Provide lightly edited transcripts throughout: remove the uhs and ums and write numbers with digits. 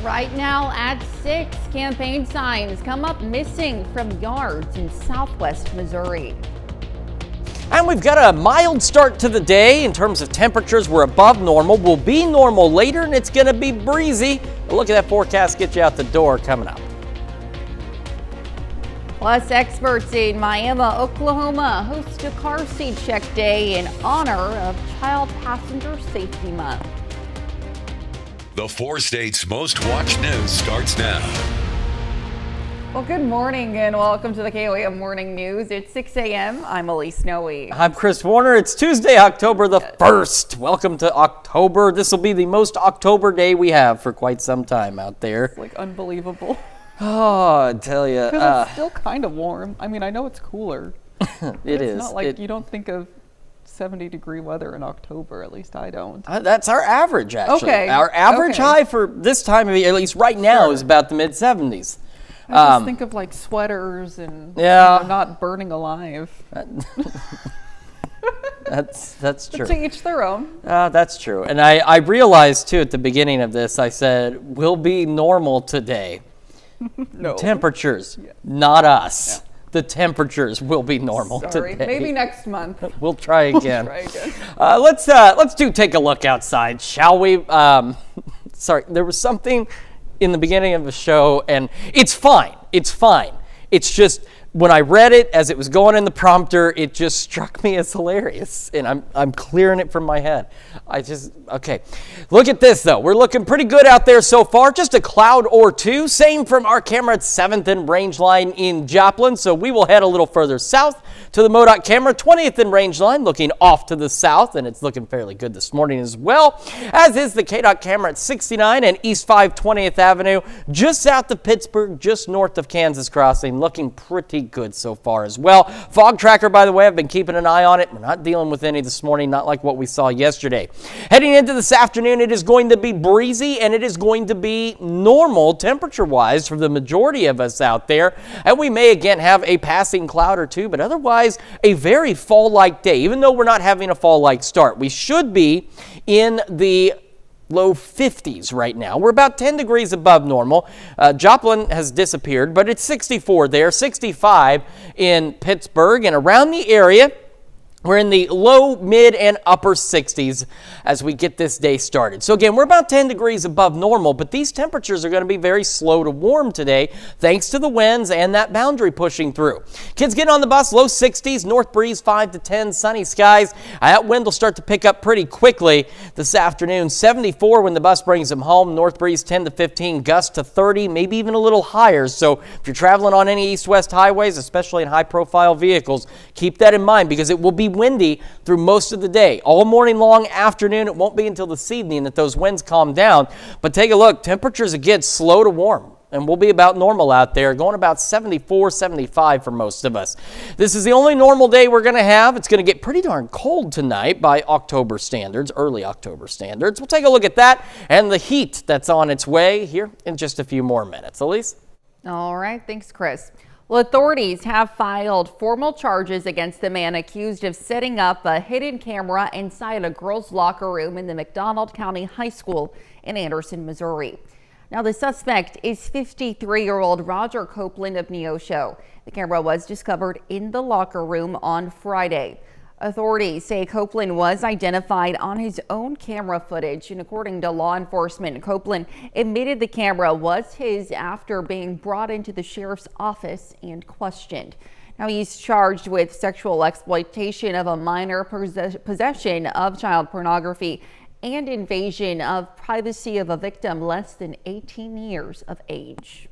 Right now at 6, campaign signs come up missing from yards in southwest Missouri. And we've got a mild start to the day in terms of temperatures. We're above normal. We'll be normal later, and it's going to be breezy. A look at that forecast, get you out the door coming up. Plus, experts in Miami, Oklahoma host a car seat check day in honor of Child Passenger Safety Month. The 4 states' most watched news starts now. Well, good morning and welcome to the KOAM Morning News. It's 6 a.m. I'm Elise Snowy. I'm Chris Warner. It's Tuesday, October the 1st. Welcome to October. This will be the most October day we have for quite some time out there. It's like unbelievable. Oh, I tell you. Because it's still kind of warm. I mean, I know it's cooler. It's not like you don't think of 70-degree weather in October. At least I don't. That's our average, actually. Okay. Our average high for this time of year, at least right now, is about the mid-70s. I just think of like sweaters and not burning alive. That's true. To each their own. That's true. And I realized, too, at the beginning of this, I said, we'll be normal today. No. Temperatures, not us. Yeah. The temperatures will be normal Sorry. today. Maybe next month. We'll try again. We'll try again. Let's take a look outside, shall we? Sorry, there was something in the beginning of the show, and it's fine. It's fine. It's just when I read it as it was going in the prompter, it just struck me as hilarious, and I'm clearing it from my head. Okay. Look at this, though. We're looking pretty good out there so far. Just a cloud or two. Same from our camera at 7th and Range Line in Joplin, so we will head a little further south to the MoDOT camera, 20th and Range Line, looking off to the south, and it's looking fairly good this morning as well, as is the KDOT camera at 69 and East 520th Avenue, just south of Pittsburgh, just north of Kansas Crossing, looking pretty good so far as well. Fog tracker, by the way, I've been keeping an eye on it. We're not dealing with any this morning, not like what we saw yesterday. Heading into this afternoon, it is going to be breezy and it is going to be normal temperature-wise for the majority of us out there. And we may again have a passing cloud or two, but otherwise a very fall-like day. Even though we're not having a fall-like start, we should be in the low 50s right now. We're about 10 degrees above normal. Joplin has disappeared, but it's 64 there, 65 in Pittsburgh, and around the area, we're in the low, mid, and upper 60s as we get this day started. So again, we're about 10 degrees above normal, but these temperatures are going to be very slow to warm today thanks to the winds and that boundary pushing through. Kids getting on the bus, low 60s, north breeze 5 to 10, sunny skies. That wind will start to pick up pretty quickly this afternoon. 74 when the bus brings them home, north breeze 10 to 15, gust to 30, maybe even a little higher. So if you're traveling on any east-west highways, especially in high-profile vehicles, keep that in mind because it will be windy through most of the day. All morning long, afternoon, it won't be until this evening that those winds calm down. But take a look, temperatures again slow to warm. And we'll be about normal out there, going about 74, 75 for most of us. This is the only normal day we're going to have. It's going to get pretty darn cold tonight by October standards, early October standards. We'll take a look at that and the heat that's on its way here in just a few more minutes. Elise? All right. Thanks, Chris. Well, authorities have filed formal charges against the man accused of setting up a hidden camera inside a girls' locker room in the McDonald County High School in Anderson, Missouri. Now, the suspect is 53-year-old Roger Copeland of Neosho. The camera was discovered in the locker room on Friday. Authorities say Copeland was identified on his own camera footage, and according to law enforcement, Copeland admitted the camera was his after being brought into the sheriff's office and questioned. Now, he's charged with sexual exploitation of a minor, possession of child pornography, and invasion of privacy of a victim less than 18 years of age.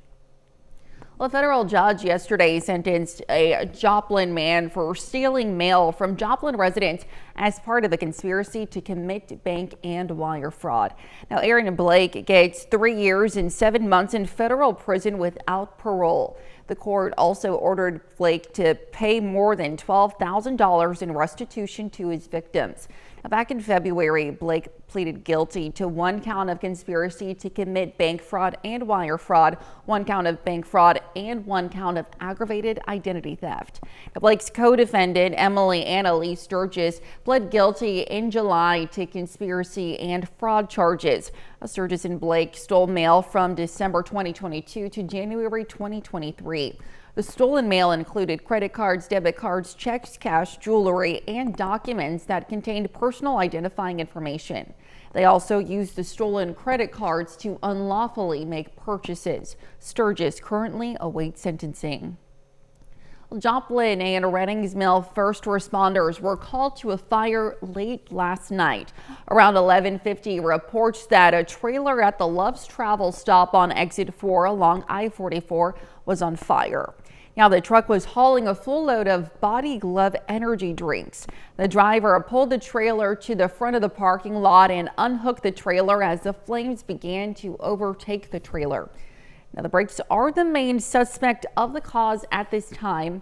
Well, a federal judge yesterday sentenced a Joplin man for stealing mail from Joplin residents as part of a conspiracy to commit bank and wire fraud. Now, Aaron Blake gets 3 years and 7 months in federal prison without parole. The court also ordered Blake to pay more than $12,000 in restitution to his victims. Back in February, Blake pleaded guilty to 1 count of conspiracy to commit bank fraud and wire fraud, 1 count of bank fraud, and 1 count of aggravated identity theft. Now, Blake's co-defendant, Emily Annalise Sturgis, pled guilty in July to conspiracy and fraud charges. Sturgis and Blake stole mail from December 2022 to January 2023. The stolen mail included credit cards, debit cards, checks, cash, jewelry, and documents that contained personal identifying information. They also used the stolen credit cards to unlawfully make purchases. Sturgis currently awaits sentencing. Joplin and Reddings Mill first responders were called to a fire late last night. Around 11:50, reports that a trailer at the Love's Travel stop on exit 4 along I-44 was on fire. Now, the truck was hauling a full load of Body Glove energy drinks. The driver pulled the trailer to the front of the parking lot and unhooked the trailer as the flames began to overtake the trailer. Now, the brakes are the main suspect of the cause at this time.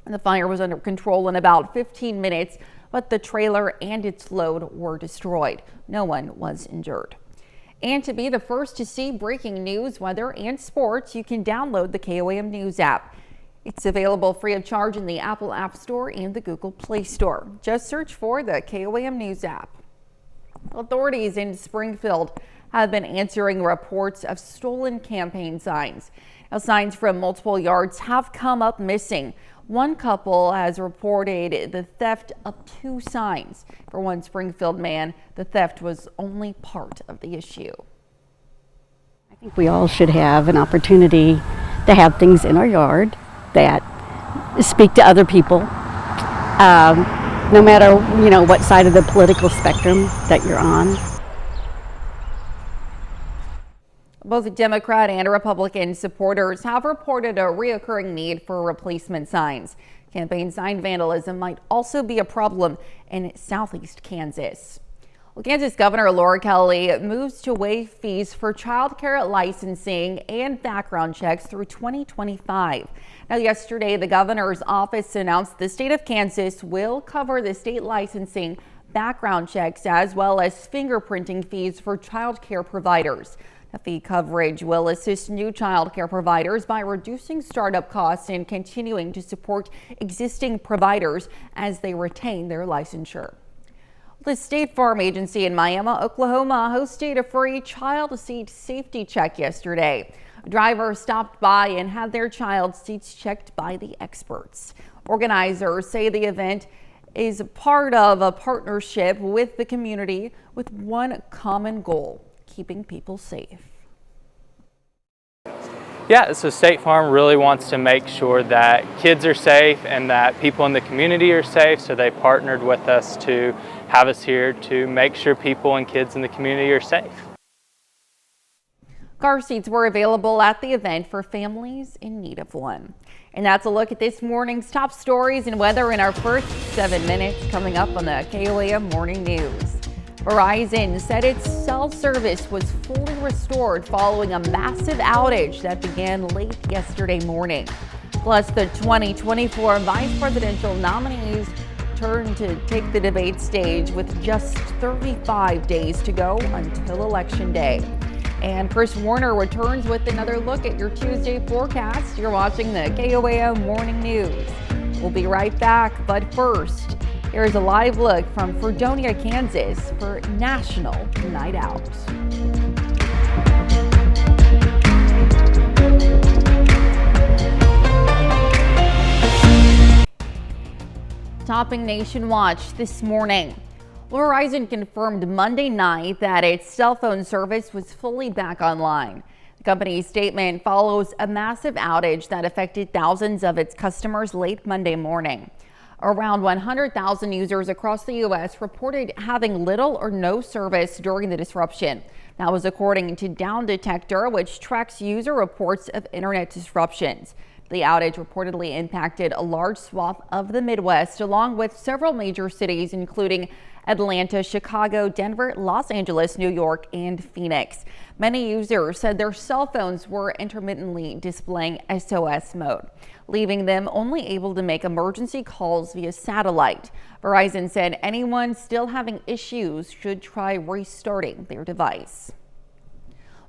The fire was under control in about 15 minutes, but the trailer and its load were destroyed. No one was injured. And to be the first to see breaking news, weather, and sports, you can download the KOAM News app. It's available free of charge in the Apple App Store and the Google Play Store. Just search for the KOAM News app. Authorities in Springfield have been answering reports of stolen campaign signs. Now, signs from multiple yards have come up missing. One couple has reported the theft of 2 signs. For one Springfield man, the theft was only part of the issue. I think we all should have an opportunity to have things in our yard that speak to other people, no matter what side of the political spectrum that you're on. Both Democrat and Republican supporters have reported a reoccurring need for replacement signs. Campaign sign vandalism might also be a problem in southeast Kansas. Well, Kansas Governor Laura Kelly moves to waive fees for child care licensing and background checks through 2025. Now, yesterday, the governor's office announced the state of Kansas will cover the state licensing, background checks, as well as fingerprinting fees for child care providers. The fee coverage will assist new child care providers by reducing startup costs and continuing to support existing providers as they retain their licensure. The State Farm Agency in Miami, Oklahoma hosted a free child seat safety check yesterday. A driver stopped by and had their child seats checked by the experts. Organizers say the event is part of a partnership with the community with one common goal: keeping people safe. Yeah, so State Farm really wants to make sure that kids are safe and that people in the community are safe, so they partnered with us to have us here to make sure people and kids in the community are safe. Car seats were available at the event for families in need of one. And that's a look at this morning's top stories and weather in our first 7 minutes, coming up on the KOAM Morning News. Verizon said its cell service was fully restored following a massive outage that began late yesterday morning. Plus, the 2024 vice presidential nominees turn to take the debate stage with just 35 days to go until Election Day. And Chris Warner returns with another look at your Tuesday forecast. You're watching the KOAM Morning News. We'll be right back, but first, here's a live look from Fredonia, Kansas for National Night Out. Topping Nation Watch this morning. Verizon confirmed Monday night that its cell phone service was fully back online. The company's statement follows a massive outage that affected thousands of its customers late Monday morning. Around 100,000 users across the U.S. reported having little or no service during the disruption. That was according to Down Detector, which tracks user reports of internet disruptions. The outage reportedly impacted a large swath of the Midwest, along with several major cities, including Atlanta, Chicago, Denver, Los Angeles, New York, and Phoenix. Many users said their cell phones were intermittently displaying SOS mode, leaving them only able to make emergency calls via satellite. Verizon said anyone still having issues should try restarting their device.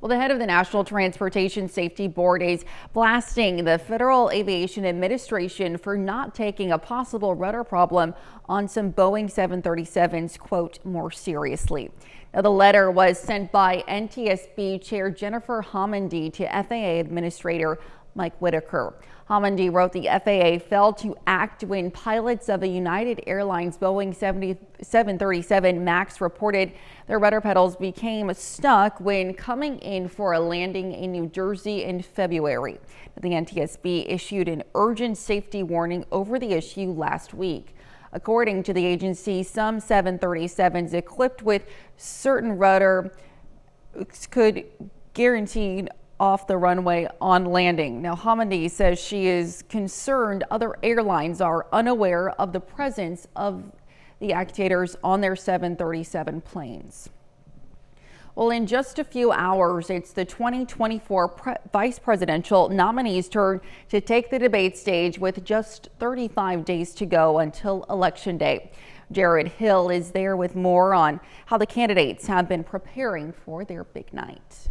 Well, the head of the National Transportation Safety Board is blasting the Federal Aviation Administration for not taking a possible rudder problem on some Boeing 737s, quote, more seriously. Now, the letter was sent by NTSB Chair Jennifer Homendy to FAA Administrator Mike Whitaker. Homendy wrote the FAA failed to act when pilots of a United Airlines Boeing 737 MAX reported their rudder pedals became stuck when coming in for a landing in New Jersey in February. The NTSB issued an urgent safety warning over the issue last week. According to the agency, some 737s equipped with certain rudder could guarantee off the runway on landing. Now, Homendy says she is concerned other airlines are unaware of the presence of the actuators on their 737 planes. Well, in just a few hours, it's the 2024 vice presidential nominees' turn to take the debate stage with just 35 days to go until Election Day. Jared Hill is there with more on how the candidates have been preparing for their big night.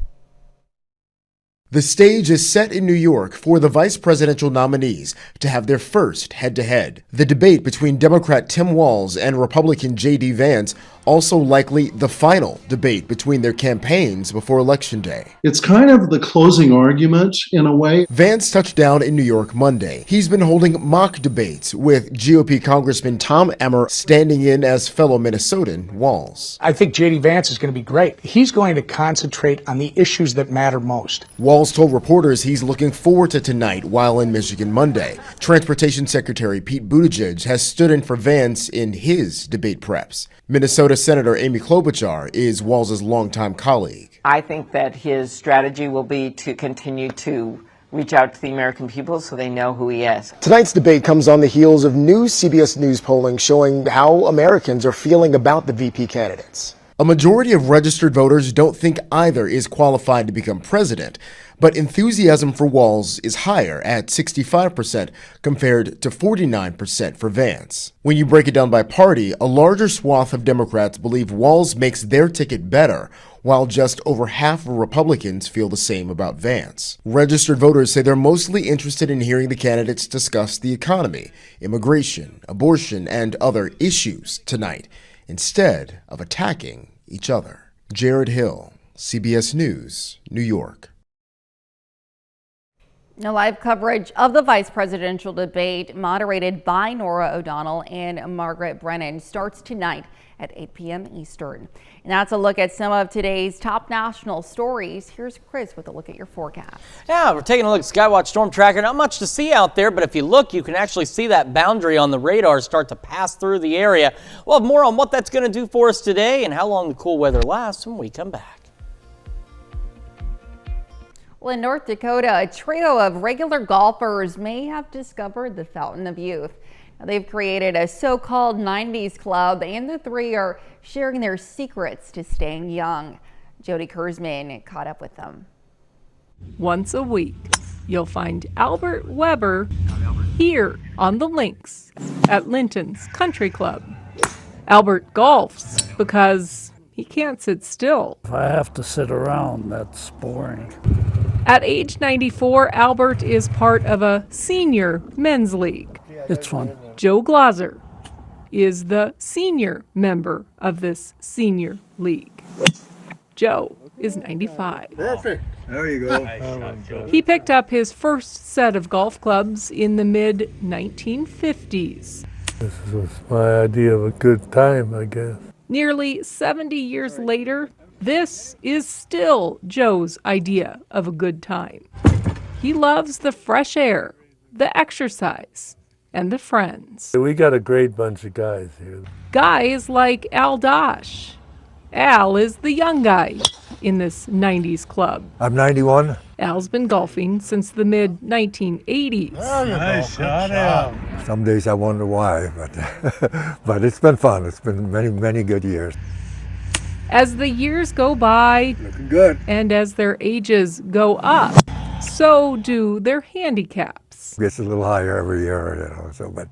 The stage is set in New York for the vice presidential nominees to have their first head-to-head. The debate between Democrat Tim Walz and Republican J.D. Vance also likely the final debate between their campaigns before Election Day. It's kind of the closing argument in a way. Vance touched down in New York Monday. He's been holding mock debates with GOP Congressman Tom Emmer standing in as fellow Minnesotan Walz. I think J.D. Vance is going to be great. He's going to concentrate on the issues that matter most. Walz told reporters he's looking forward to tonight while in Michigan Monday. Transportation Secretary Pete Buttigieg has stood in for Vance in his debate preps. Minnesota Senator Amy Klobuchar is Walz's longtime colleague. I think that his strategy will be to continue to reach out to the American people so they know who he is. Tonight's debate comes on the heels of new CBS News polling showing how Americans are feeling about the VP candidates. A majority of registered voters don't think either is qualified to become president, but enthusiasm for Walz is higher at 65% compared to 49% for Vance. When you break it down by party, a larger swath of Democrats believe Walz makes their ticket better, while just over half of Republicans feel the same about Vance. Registered voters say they're mostly interested in hearing the candidates discuss the economy, immigration, abortion, and other issues tonight, instead of attacking each other. Jared Hill, CBS News, New York. Now, live coverage of the vice presidential debate, moderated by Nora O'Donnell and Margaret Brennan, starts tonight at 8 p.m. Eastern. And that's a look at some of today's top national stories. Here's Chris with a look at your forecast. Yeah, we're taking a look at Skywatch Storm Tracker. Not much to see out there, but if you look, you can actually see that boundary on the radar start to pass through the area. We'll have more on what that's going to do for us today and how long the cool weather lasts when we come back. Well, in North Dakota, a trio of regular golfers may have discovered the fountain of youth. Now, they've created a so-called 90s club, and the three are sharing their secrets to staying young. Jody Kurzman caught up with them. Once a week, you'll find Albert Weber here on the links at Linton's Country Club. Albert golfs because he can't sit still. If I have to sit around, that's boring. At age 94, Albert is part of a senior men's league. It's fun. Joe Glauser is the senior member of this senior league. Joe is 95. Perfect. There you go. He picked up his first set of golf clubs in the mid-1950s. This was my idea of a good time, I guess. Nearly 70 years later, this is still Joe's idea of a good time. He loves the fresh air, the exercise, and the friends. We got a great bunch of guys here. Guys like Al Dosh. Al is the young guy in this 90s club. I'm 91. Al's been golfing since the mid-1980s. Nice shot, Al. Some days I wonder why, but it's been fun. It's been many, many good years. As the years go by, Looking good. and as their ages go up, so do their handicaps. Gets a little higher every year, but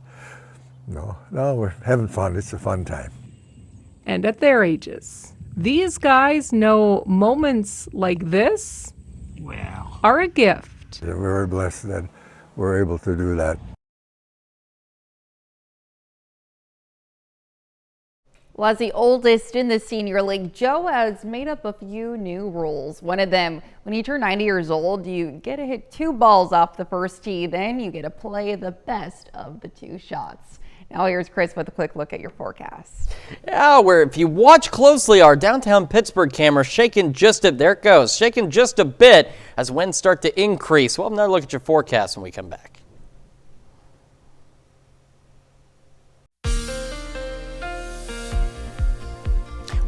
no, we're having fun. It's a fun time. And at their ages, these guys know moments like this are a gift. We're very blessed that we're able to do that. Well, as the oldest in the senior league, Joe has made up a few new rules. One of them, when you turn 90 years old, you get to hit 2 balls off the first tee, then you get to play the best of the 2 shots. Now here's Chris with a quick look at your forecast. Yeah, where if you watch closely, our downtown Pittsburgh camera shaking just a bit as winds start to increase. We'll have another look at your forecast when we come back.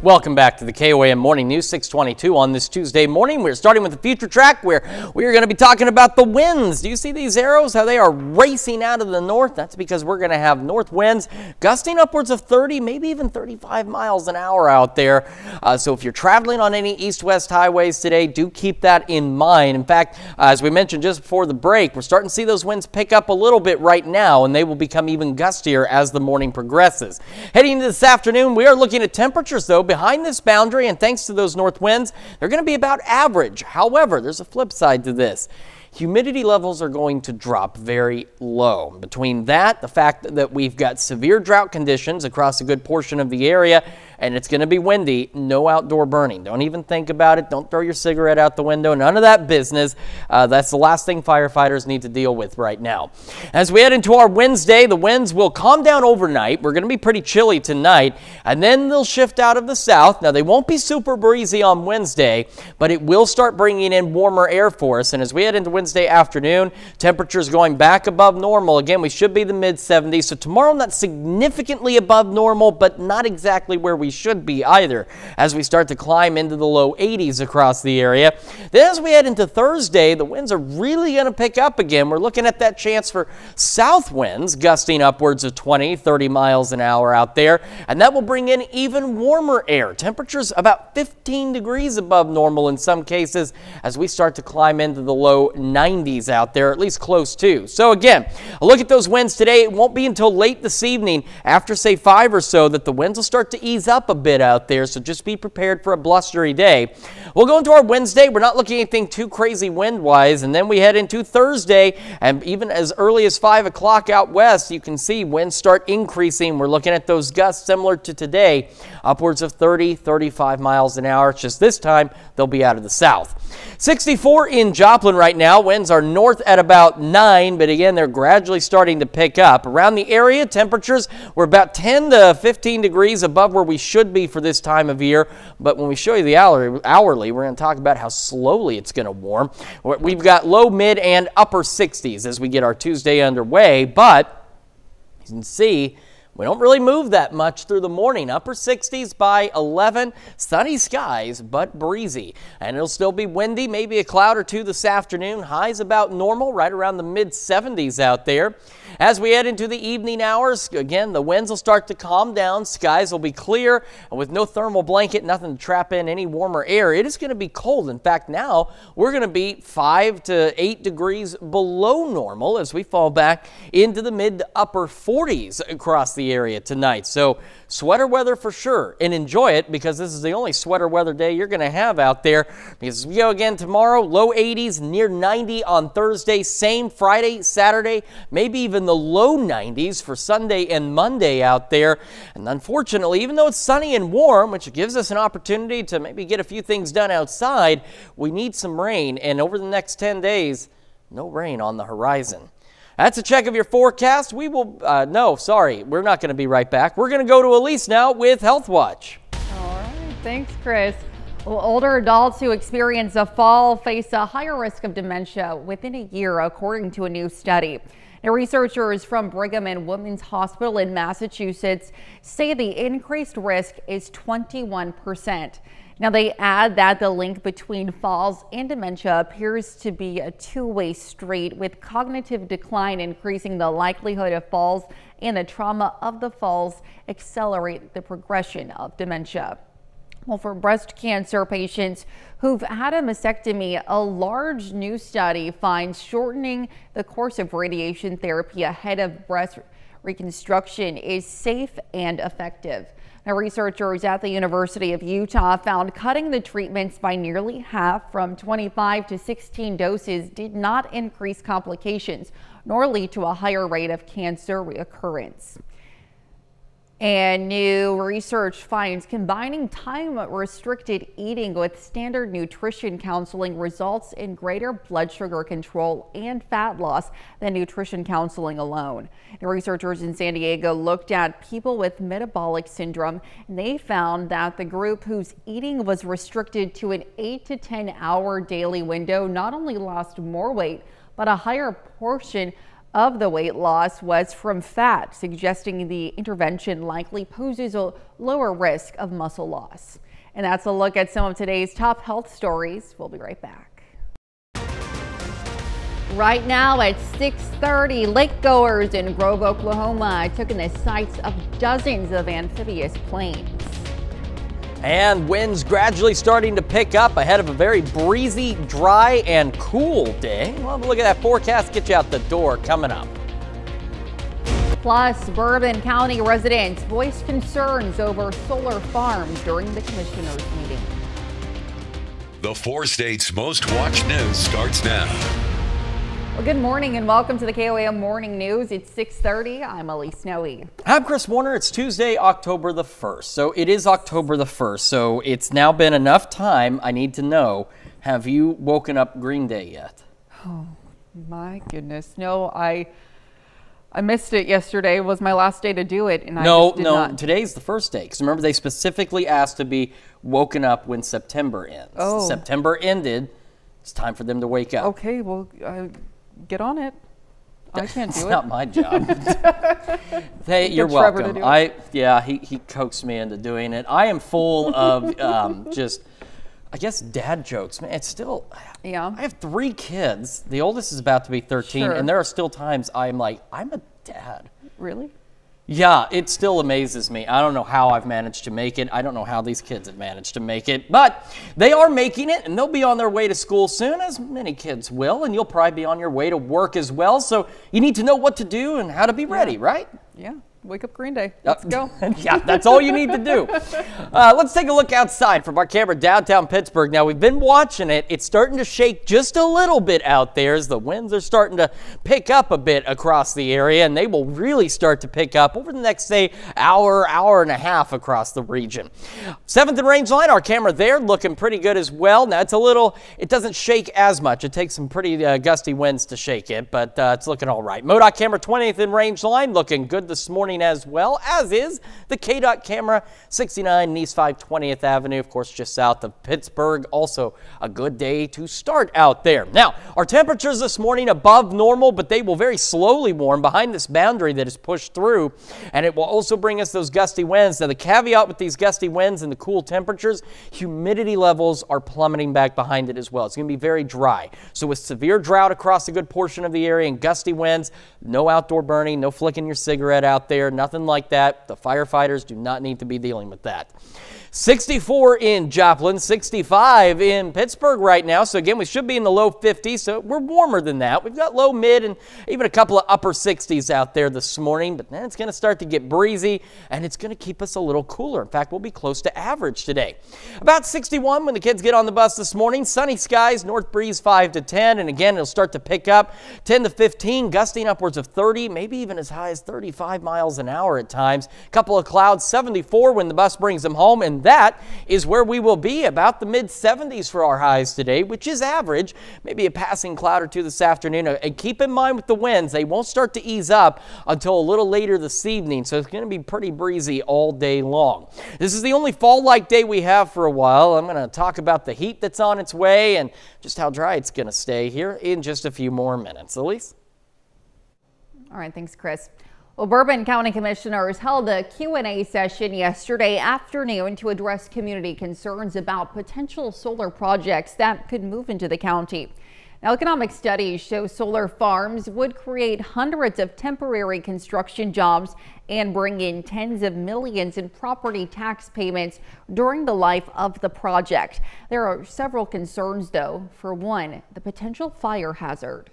Welcome back to the KOAM Morning News 622 on this Tuesday morning. We're starting with the future track where we are going to be talking about the winds. Do you see these arrows, how they are racing out of the north? That's because we're going to have north winds gusting upwards of 30, maybe even 35 miles an hour out there. So if you're traveling on any east-west highways today, do keep that in mind. In fact, as we mentioned just before the break, we're starting to see those winds pick up a little bit right now, and they will become even gustier as the morning progresses. Heading into this afternoon, we are looking at temperatures, though, behind this boundary, and thanks to those north winds, they're going to be about average. However, there's a flip side to this. Humidity levels are going to drop very low. Between that, the fact that we've got severe drought conditions across a good portion of the area, and it's going to be windy, no outdoor burning. Don't even think about it. Don't throw your cigarette out the window. None of that business. That's the last thing firefighters need to deal with right now. As we head into our Wednesday, the winds will calm down overnight. We're going to be pretty chilly tonight, and then they'll shift out of the south. Now, they won't be super breezy on Wednesday, but it will start bringing in warmer air for us. And as we head into Wednesday afternoon, temperatures going back above normal. Again, we should be the mid-70s. So tomorrow, not significantly above normal, but not exactly where we should be either as we start to climb into the low 80s across the area. Then as we head into Thursday, the winds are really going to pick up again. We're looking at that chance for south winds gusting upwards of 20, 30 miles an hour out there, and that will bring in even warmer air. Temperatures about 15 degrees above normal in some cases as we start to climb into the low 90s out there, at least close to. So again, a look at those winds today. It won't be until late this evening after say 5 or so that the winds will start to ease up a bit out there, so just be prepared for a blustery day. We'll go into our Wednesday. We're not looking at anything too crazy wind-wise, and then we head into Thursday, and even as early as 5 o'clock out west, you can see winds start increasing. We're looking at those gusts similar to today, upwards of 30, 35 miles an hour. It's just this time, they'll be out of the south. 64 in Joplin right now. Winds are north at about 9, but again, they're gradually starting to pick up. Around the area, temperatures were about 10 to 15 degrees above where we should be for this time of year. But when we show you the hourly, we're going to talk about how slowly it's going to warm. We've got low, mid, and upper 60s as we get our Tuesday underway, but you can see we don't really move that much through the morning. Upper 60s by 11. Sunny skies, but breezy. And it'll still be windy, maybe a cloud or two this afternoon. Highs about normal, right around the mid-70s out there. As we head into the evening hours, again, the winds will start to calm down. Skies will be clear, and with no thermal blanket, nothing to trap in any warmer air, it is going to be cold. In fact, now we're going to be 5 to 8 degrees below normal as we fall back into the mid to upper 40s across the area tonight. So sweater weather for sure, and enjoy it because this is the only sweater weather day you're going to have out there. Because we go again tomorrow, low 80s, near 90 on Thursday, same Friday, Saturday, maybe even the low 90s for Sunday and Monday out there. And unfortunately, even though it's sunny and warm, which gives us an opportunity to maybe get a few things done outside, we need some rain. And over the next 10 days, no rain on the horizon. That's a check of your forecast. We will, we're not going to be right back. We're going to go to Elise now with Health Watch. All right, thanks, Chris. Well, older adults who experience a fall face a higher risk of dementia within a year, according to a new study. Now, researchers from Brigham and Women's Hospital in Massachusetts say the increased risk is 21%. Now, they add that the link between falls and dementia appears to be a two-way street, with cognitive decline increasing the likelihood of falls and the trauma of the falls accelerate the progression of dementia. Well, for breast cancer patients who've had a mastectomy, a large new study finds shortening the course of radiation therapy ahead of breast reconstruction is safe and effective. Now, researchers at the University of Utah found cutting the treatments by nearly half, from 25 to 16 doses, did not increase complications nor lead to a higher rate of cancer reoccurrence. And new research finds combining time-restricted eating with standard nutrition counseling results in greater blood sugar control and fat loss than nutrition counseling alone. The researchers in San Diego looked at people with metabolic syndrome, and they found that the group whose eating was restricted to an 8 to 10 hour daily window not only lost more weight, but a higher portion of the weight loss was from fat, suggesting the intervention likely poses a lower risk of muscle loss. And that's a look at some of today's top health stories. We'll be right back. Right now at 6:30, lakegoers in Grove, Oklahoma took in the sights of dozens of amphibious planes. And winds gradually starting to pick up ahead of a very breezy, dry, and cool day. We'll have a look at that forecast, get you out the door coming up. Plus, Bourbon County residents voiced concerns over solar farms during the commissioners' meeting. The 4 states' most watched news starts now. Well, good morning and welcome to the KOAM Morning News. It's 6:30. I'm Elise Snowy. I'm Chris Warner. It's Tuesday, October the 1st. So it is October the 1st. So it's now been enough time. I need to know, have you woken up Green Day yet? Oh, my goodness. No, I missed it yesterday. It was my last day to do it. And I just did not. Today's the first day. Because remember, they specifically asked to be woken up when September ends. Oh. September ended. It's time for them to wake up. Okay, well, get on it. I can't do it. It's not my job. Hey, you're welcome. He coaxed me into doing it. I am full of just, I guess, dad jokes. Man, it's still, yeah. I have 3 kids. The oldest is about to be 13, Sure. and there are still times I'm like, I'm a dad. Really? Yeah, it still amazes me. I don't know how I've managed to make it. I don't know how these kids have managed to make it, but they are making it, and they'll be on their way to school soon, as many kids will, and you'll probably be on your way to work as well, so you need to know what to do and how to be ready, right? Yeah. Wake up Green Day. Let's go. Yeah, that's all you need to do. Let's take a look outside from our camera downtown Pittsburgh. Now, we've been watching it. It's starting to shake just a little bit out there as the winds are starting to pick up a bit across the area, and they will really start to pick up over the next, say, hour and a half across the region. 7th and Range Line, our camera there, looking pretty good as well. Now, it doesn't shake as much. It takes some pretty gusty winds to shake it, but it's looking all right. MoDOT camera 20th and Range Line, looking good this morning as well, as is the KDOT camera 69 East 520th Avenue, of course, just south of Pittsburgh. Also a good day to start out there. Now, our temperatures this morning above normal, but they will very slowly warm behind this boundary that is pushed through, and it will also bring us those gusty winds. Now, the caveat with these gusty winds and the cool temperatures, humidity levels are plummeting back behind it as well. It's going to be very dry. So with severe drought across a good portion of the area and gusty winds, no outdoor burning, no flicking your cigarette out there, nothing like that. The firefighters do not need to be dealing with that. 64 in Joplin, 65 in Pittsburgh right now. So again, we should be in the low 50s, so we're warmer than that. We've got low, mid, and even a couple of upper 60s out there this morning, but then it's going to start to get breezy, and it's going to keep us a little cooler. In fact, we'll be close to average today. About 61 when the kids get on the bus this morning. Sunny skies, north breeze 5 to 10, and again, it'll start to pick up 10 to 15, gusting upwards of 30, maybe even as high as 35 miles an hour at times. Couple of clouds, 74 when the bus brings them home, and that is where we will be, about the mid-70s for our highs today, which is average. Maybe a passing cloud or two this afternoon. And keep in mind with the winds, they won't start to ease up until a little later this evening, so it's going to be pretty breezy all day long. This is the only fall-like day we have for a while. I'm going to talk about the heat that's on its way and just how dry it's going to stay here in just a few more minutes. Elise? All right, thanks, Chris. Well, Bourbon County Commissioners held a Q&A session yesterday afternoon to address community concerns about potential solar projects that could move into the county. Now, economic studies show solar farms would create hundreds of temporary construction jobs and bring in tens of millions in property tax payments during the life of the project. There are several concerns, though. For one, the potential fire hazard.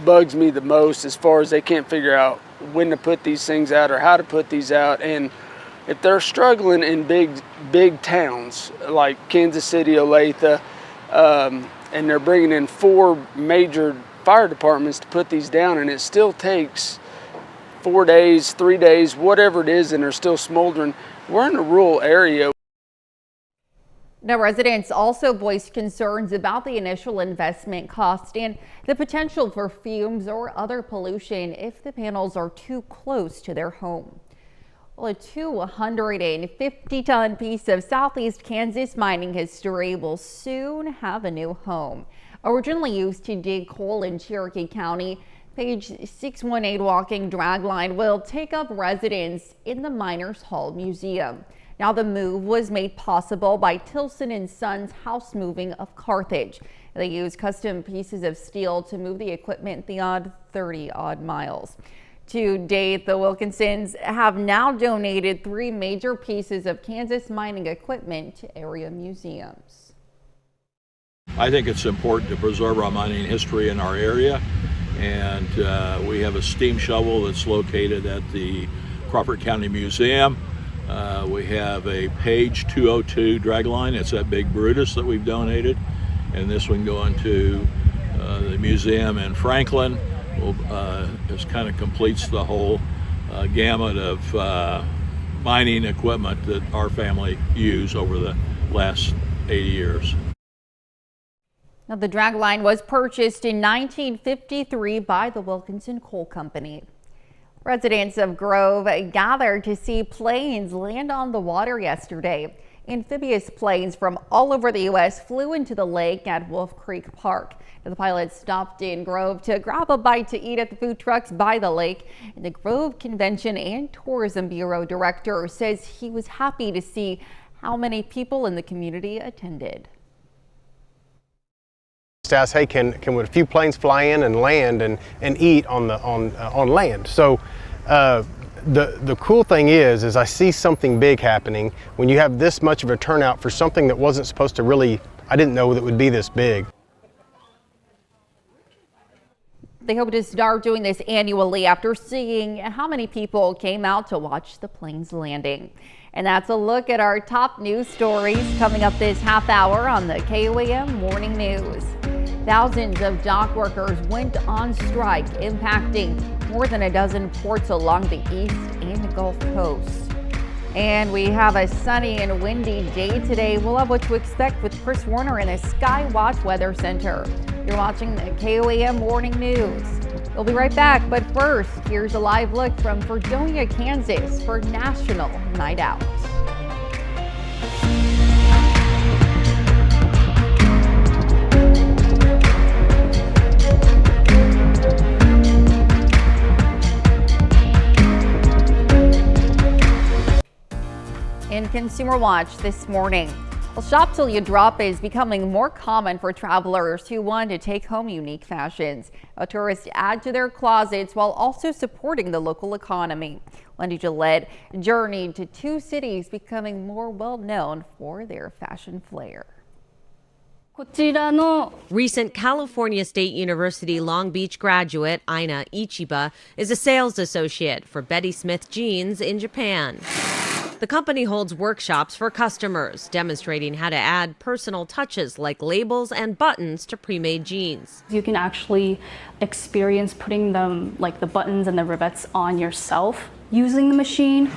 Bugs me the most as far as they can't figure out when to put these things out or how to put these out. And if they're struggling in big towns like Kansas City, Olathe, and they're bringing in 4 major fire departments to put these down, and it still takes 4 days, 3 days, whatever it is, and they're still smoldering. We're in a rural area. Now, residents also voiced concerns about the initial investment cost and the potential for fumes or other pollution if the panels are too close to their home. Well, a 250-ton piece of Southeast Kansas mining history will soon have a new home. Originally used to dig coal in Cherokee County, Page 618 walking dragline will take up residence in the Miners Hall Museum. Now, the move was made possible by Tilson & Sons House Moving of Carthage. They use custom pieces of steel to move the equipment the odd 30-odd miles. To date, the Wilkinsons have now donated 3 major pieces of Kansas mining equipment to area museums. I think it's important to preserve our mining history in our area, and we have a steam shovel that's located at the Crawford County Museum. We have a Page 202 dragline. It's that big Brutus that we've donated, and this one going to the museum in Franklin. This kind of completes the whole gamut of mining equipment that our family used over the last 80 years. Now, the dragline was purchased in 1953 by the Wilkinson Coal Company. Residents of Grove gathered to see planes land on the water yesterday. Amphibious planes from all over the U.S. flew into the lake at Wolf Creek Park. The pilots stopped in Grove to grab a bite to eat at the food trucks by the lake. And the Grove Convention and Tourism Bureau director says he was happy to see how many people in the community attended. Asked, hey, can a few planes fly in and land and eat on land? So the cool thing is I see something big happening when you have this much of a turnout for something that wasn't supposed to really, I didn't know that would be this big. They hope to start doing this annually after seeing how many people came out to watch the planes landing. And that's a look at our top news stories coming up this half hour on the KOAM Morning News. Thousands of dock workers went on strike, impacting more than a dozen ports along the east and Gulf Coast. And we have a sunny and windy day today. We'll have what to expect with Chris Warner in the Skywatch Weather Center. You're watching the KOAM Morning News. We'll be right back, but first, here's a live look from Fredonia, Kansas for National Night Out. In Consumer Watch this morning, well, shop till you drop is becoming more common for travelers who want to take home unique fashions. Tourists add to their closets while also supporting the local economy. Wendy Gillette journeyed to 2 cities becoming more well known for their fashion flair. Recent California State University Long Beach graduate Aina Ichiba is a sales associate for Betty Smith Jeans in Japan. The company holds workshops for customers, demonstrating how to add personal touches like labels and buttons to pre-made jeans. You can actually experience putting them, like the buttons and the rivets, on yourself using the machine.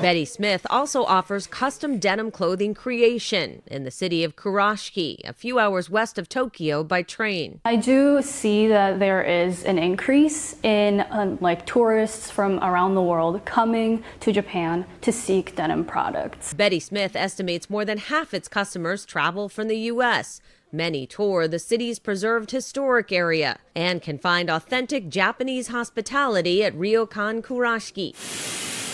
Betty Smith also offers custom denim clothing creation in the city of Kurashiki, a few hours west of Tokyo by train. I do see that there is an increase in like tourists from around the world coming to Japan to seek denim products. Betty Smith estimates more than half its customers travel from the U.S. Many tour the city's preserved historic area and can find authentic Japanese hospitality at Ryokan Kurashiki.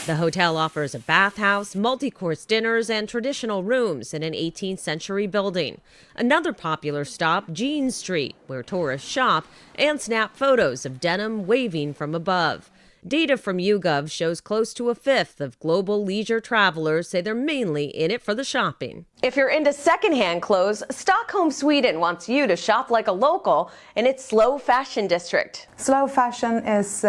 The hotel offers a bathhouse, multi-course dinners, and traditional rooms in an 18th century building. Another popular stop, Jean Street, where tourists shop and snap photos of denim waving from above. Data from YouGov shows close to a fifth of global leisure travelers say they're mainly in it for the shopping. If you're into secondhand clothes, Stockholm, Sweden wants you to shop like a local in its slow fashion district. Slow fashion is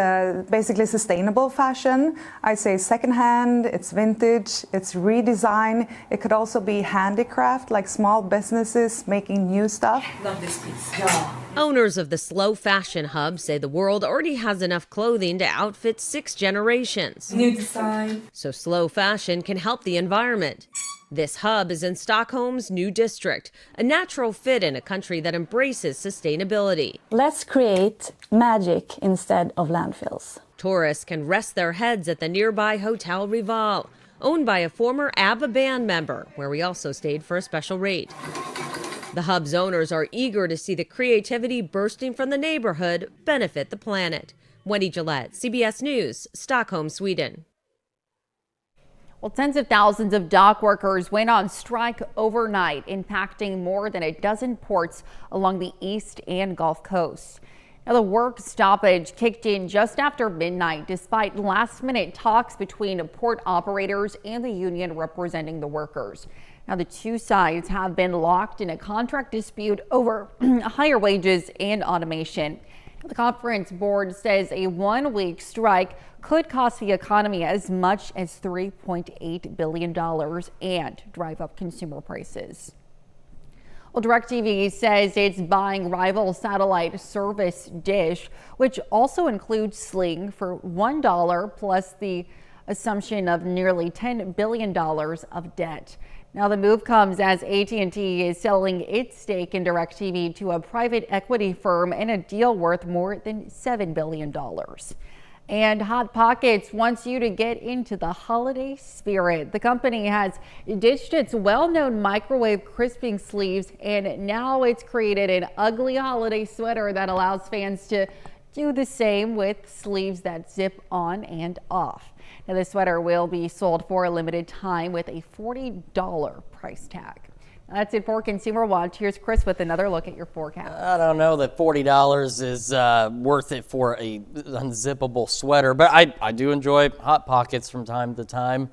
basically sustainable fashion. I'd say secondhand, it's vintage, it's redesign. It could also be handicraft, like small businesses making new stuff. Love this piece. Yeah. Owners of the slow fashion hub say the world already has enough clothing to outfit 6 generations. New design. So slow fashion can help the environment. This hub is in Stockholm's new district, a natural fit in a country that embraces sustainability. Let's create magic instead of landfills. Tourists can rest their heads at the nearby Hotel Rival, owned by a former ABBA band member, where we also stayed for a special rate. The hub's owners are eager to see the creativity bursting from the neighborhood benefit the planet. Wendy Gillette, CBS News, Stockholm, Sweden. Well, tens of thousands of dock workers went on strike overnight, impacting more than a dozen ports along the East and Gulf Coast. Now, the work stoppage kicked in just after midnight, despite last-minute talks between port operators and the union representing the workers. Now, the two sides have been locked in a contract dispute over higher wages and automation. The conference board says a one-week strike could cost the economy as much as $3.8 billion and drive up consumer prices. Well, DirecTV says it's buying rival satellite service Dish, which also includes Sling, for $1 plus the assumption of nearly $10 billion of debt. Now, the move comes as AT&T is selling its stake in DirecTV to a private equity firm in a deal worth more than $7 billion. And Hot Pockets wants you to get into the holiday spirit. The company has ditched its well-known microwave crisping sleeves, and now it's created an ugly holiday sweater that allows fans to do the same with sleeves that zip on and off. Now, the sweater will be sold for a limited time with a $40 price tag. That's it for Consumer Watch. Here's Chris with another look at your forecast. I don't know that $40 is worth it for a unzippable sweater, but I do enjoy Hot Pockets from time to time.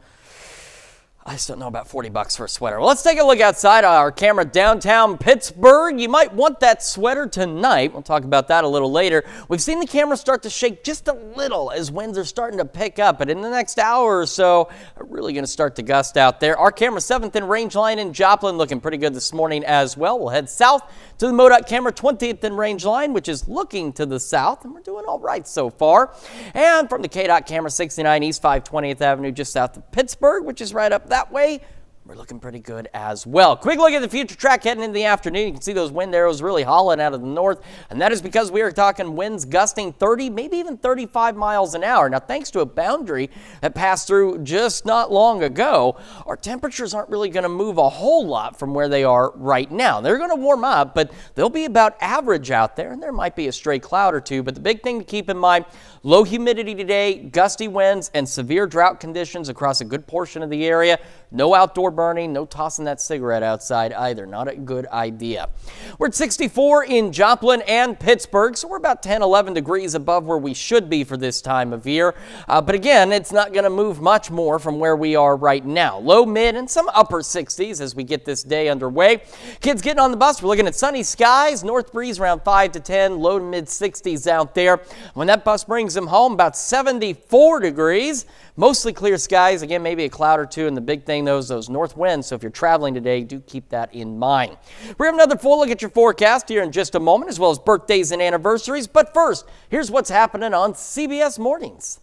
I just don't know about $40 for a sweater. Well, let's take a look outside our camera downtown Pittsburgh. You might want that sweater tonight. We'll talk about that a little later. We've seen the camera start to shake just a little as winds are starting to pick up, but in the next hour or so, we're really going to start to gust out there. Our camera 7th in range line in Joplin looking pretty good this morning as well. We'll head south to the MoDOT camera 20th in range line, which is looking to the south, and we're doing all right so far. And from the KDOT camera 69 East 520th Avenue just south of Pittsburgh, which is right up that way, we're looking pretty good as well. Quick look at the future track heading into the afternoon. You can see those wind arrows really hollowing out of the north, and that is because we are talking winds gusting 30, maybe even 35 miles an hour. Now, thanks to a boundary that passed through just not long ago, our temperatures aren't really going to move a whole lot from where they are right now. They're going to warm up, but they'll be about average out there, and there might be a stray cloud or two. But the big thing to keep in mind, low humidity today, gusty winds, and severe drought conditions across a good portion of the area. No outdoor burning, no tossing that cigarette outside either. Not a good idea. We're at 64 in Joplin and Pittsburgh, so we're about 10, 11 degrees above where we should be for this time of year. But again, it's not going to move much more from where we are right now. Low, mid, and some upper 60s as we get this day underway. Kids getting on the bus, we're looking at sunny skies, north breeze around 5 to 10, low to mid 60s out there. When that bus brings them home, about 74 degrees. Mostly clear skies. Again, maybe a cloud or two, and the big thing, those north winds. So if you're traveling today, do keep that in mind. We have another full look at your forecast here in just a moment, as well as birthdays and anniversaries. But first, here's what's happening on CBS Mornings.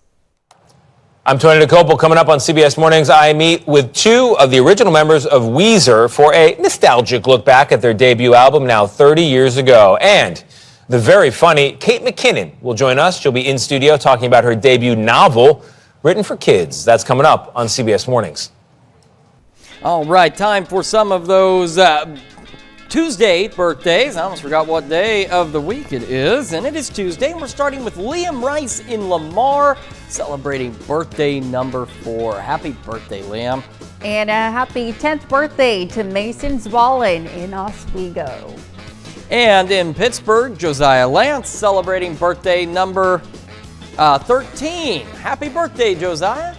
I'm Tony DeCopel. Coming up on CBS Mornings, I meet with two of the original members of Weezer for a nostalgic look back at their debut album now 30 years ago. And the very funny Kate McKinnon will join us. She'll be in studio talking about her debut novel, written for kids. That's coming up on CBS Mornings. All right, time for some of those Tuesday birthdays. I almost forgot what day of the week it is, and it is Tuesday, and we're starting with Liam Rice in Lamar, celebrating birthday number 4. Happy birthday, Liam. And a happy 10th birthday to Mason Zwalin in Oswego. And in Pittsburgh, Josiah Lance celebrating birthday number 13. Happy birthday, Josiah.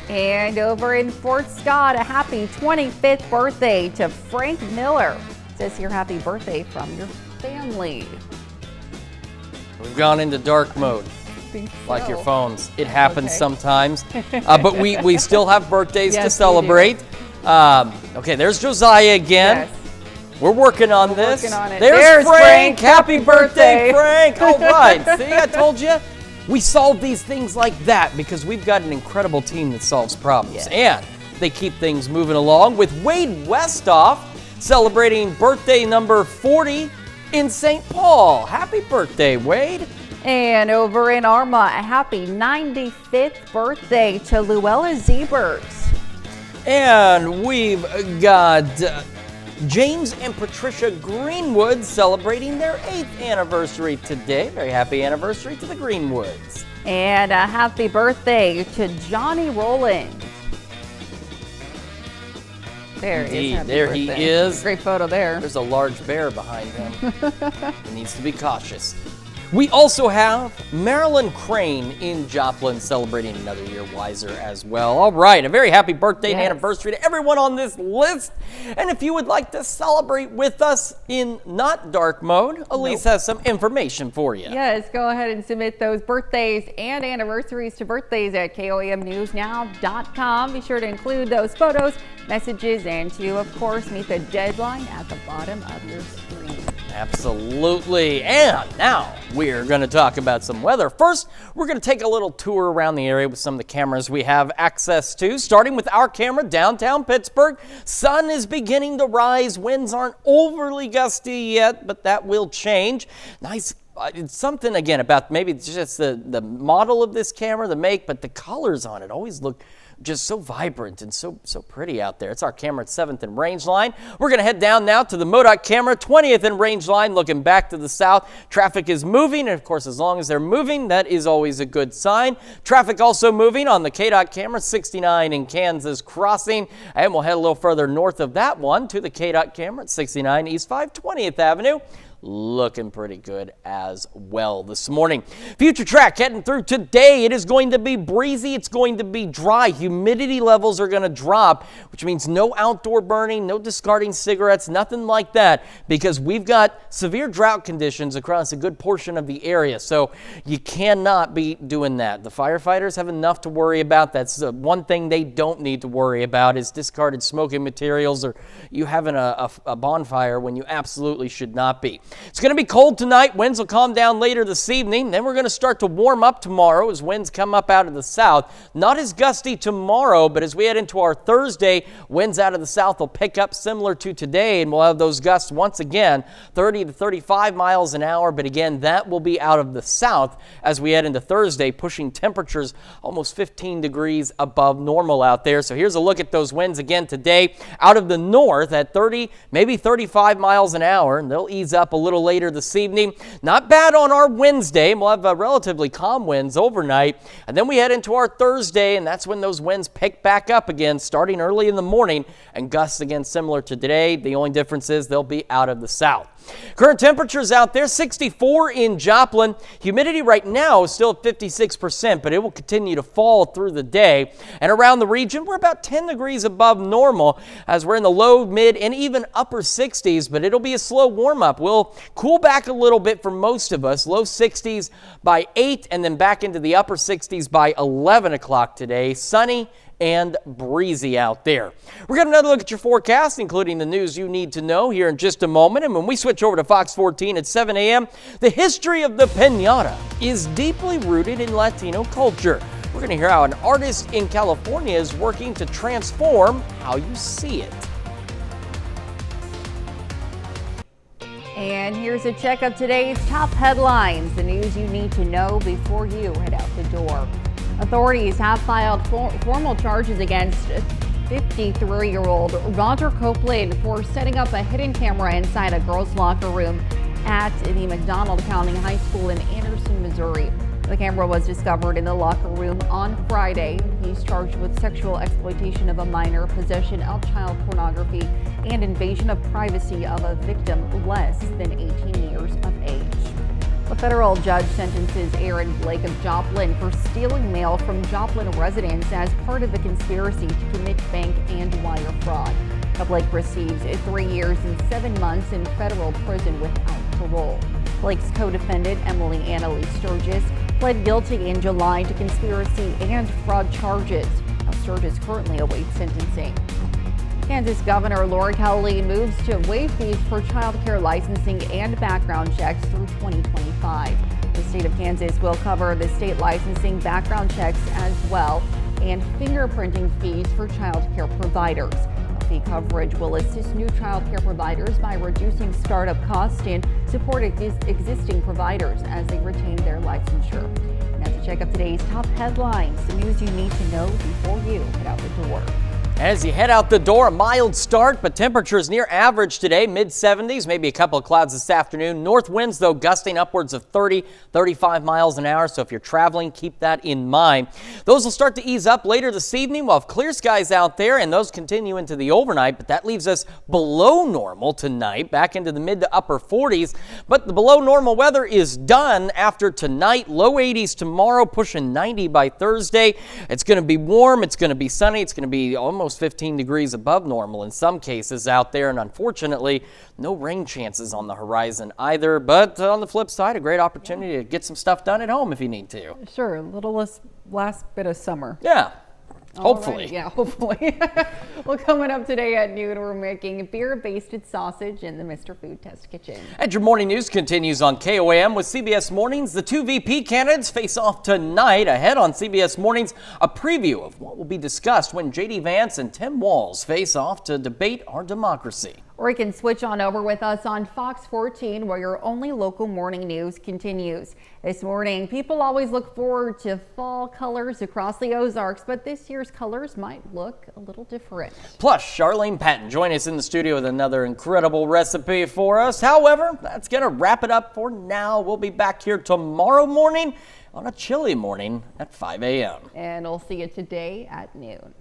And over in Fort Scott, a happy 25th birthday to Frank Miller. It says here, happy birthday from your family. We've gone into dark mode. Like your phones. It happens sometimes. But we still have birthdays to celebrate. Okay, there's Josiah again. Yes. We're working on this. Working on it. There's Frank. Happy birthday, Frank. All right. See, I told you. We solve these things like that because we've got an incredible team that solves problems. And they keep things moving along with Wade Westoff celebrating birthday number 40 in St. Paul. Happy birthday, Wade. And over in Arma, a happy 95th birthday to Luella Zeberts. And we've got James and Patricia Greenwood celebrating their 8th anniversary today. Very happy anniversary to the Greenwoods. And a happy birthday to Johnny Rowland. There he is. Great photo there. There's a large bear behind him. He needs to be cautious. We also have Marilyn Crane in Joplin celebrating another year wiser as well. All right, a very happy birthday and anniversary to everyone on this list. And if you would like to celebrate with us in not dark mode, Elise has some information for you. Yes, go ahead and submit those birthdays and anniversaries to birthdays at KOAMnewsnow.com. Be sure to include those photos, messages, and to, of course, meet the deadline at the bottom of your screen. Absolutely. And now we're going to talk about some weather. First, we're going to take a little tour around the area with some of the cameras we have access to, starting with our camera downtown Pittsburgh. Sun is beginning to rise. Winds aren't overly gusty yet, but that will change. Nice. It's something, again, about maybe just the model of this camera, the make, but the colors on it always look just so vibrant and so pretty out there. It's our camera at 7th and Rangeline. We're going to head down now to the MoDOT camera, 20th and Rangeline, looking back to the south. Traffic is moving, and of course, as long as they're moving, that is always a good sign. Traffic also moving on the KDOT camera, 69 in Kansas Crossing, and we'll head a little further north of that one to the KDOT camera at 69 East 520th Avenue. Looking pretty good as well this morning. Future track heading through today. It is going to be breezy. It's going to be dry. Humidity levels are going to drop, which means no outdoor burning, no discarding cigarettes, nothing like that, because we've got severe drought conditions across a good portion of the area. So you cannot be doing that. The firefighters have enough to worry about. That's one thing they don't need to worry about is discarded smoking materials or you having a bonfire when you absolutely should not be. It's going to be cold tonight. Winds will calm down later this evening. Then we're going to start to warm up tomorrow as winds come up out of the south. Not as gusty tomorrow, but as we head into our Thursday, winds out of the south will pick up similar to today, and we'll have those gusts once again, 30 to 35 miles an hour. But again, that will be out of the south as we head into Thursday, pushing temperatures almost 15 degrees above normal out there. So here's a look at those winds again today. Out of the north at 30, maybe 35 miles an hour, and they'll ease up a little later this evening. Not bad on our Wednesday. We'll have relatively calm winds overnight. And then we head into our Thursday, and that's when those winds pick back up again, starting early in the morning, and gusts again similar to today. The only difference is they'll be out of the south. Current temperatures out there, 64 in Joplin. Humidity right now is still at 56%, but it will continue to fall through the day. And around the region, we're about 10 degrees above normal as we're in the low, mid, and even upper 60s, but it'll be a slow warm-up. We'll cool back a little bit for most of us. Low 60s by 8 and then back into the upper 60s by 11 o'clock today. Sunny and breezy out there. We're going to another look at your forecast, including the news you need to know here in just a moment. And when we switch over to Fox 14 at 7 a.m., the history of the piñata is deeply rooted in Latino culture. We're going to hear how an artist in California is working to transform how you see it. And here's a check of today's top headlines, the news you need to know before you head out the door. Authorities have filed formal charges against 53-year-old Roger Copeland for setting up a hidden camera inside a girls' locker room at the McDonald County High School in Anderson, Missouri. The camera was discovered in the locker room on Friday. He's charged with sexual exploitation of a minor, possession of child pornography, and invasion of privacy of a victim less than 18 years of age. A federal judge sentences Aaron Blake of Joplin for stealing mail from Joplin residents as part of a conspiracy to commit bank and wire fraud. Blake receives 3 years and 7 months in federal prison without parole. Blake's co-defendant, Emily Annalee Sturgis, pled guilty in July to conspiracy and fraud charges. Now, Sturgis currently awaits sentencing. Kansas Governor Laura Kelly moves to waive fees for child care licensing and background checks through 2025. The state of Kansas will cover the state licensing, background checks as well, and fingerprinting fees for child care providers. Fee coverage will assist new child care providers by reducing startup costs and support existing providers as they retain their licensure. Now to check up today's top headlines, the news you need to know before you head out the door. As you head out the door, a mild start, but temperatures near average today, mid-70s, maybe a couple of clouds this afternoon. North winds, though, gusting upwards of 30, 35 miles an hour. So if you're traveling, keep that in mind. Those will start to ease up later this evening. We'll have clear skies out there, and those continue into the overnight. But that leaves us below normal tonight, back into the mid to upper 40s. But the below normal weather is done after tonight. Low 80s tomorrow, pushing 90 by Thursday. It's going to be warm. It's going to be sunny. It's going to be almost 15 degrees above normal in some cases out there, and unfortunately no rain chances on the horizon either. But on the flip side, a great opportunity to get some stuff done at home if you need to. Sure, a little last bit of summer. Yeah. Hopefully. Right. Yeah, hopefully. Well, coming up today at noon, we're making beer-basted sausage in the Mr. Food Test Kitchen. And your morning news continues on KOAM with CBS Mornings. The two VP candidates face off tonight. Ahead on CBS Mornings, a preview of what will be discussed when J.D. Vance and Tim Walz face off to debate our democracy. Or you can switch on over with us on Fox 14, where your only local morning news continues. This morning, people always look forward to fall colors across the Ozarks, but this year's colors might look a little different. Plus, Charlene Patton joining us in the studio with another incredible recipe for us. However, that's going to wrap it up for now. We'll be back here tomorrow morning on a chilly morning at 5 a.m. And we'll see you today at noon.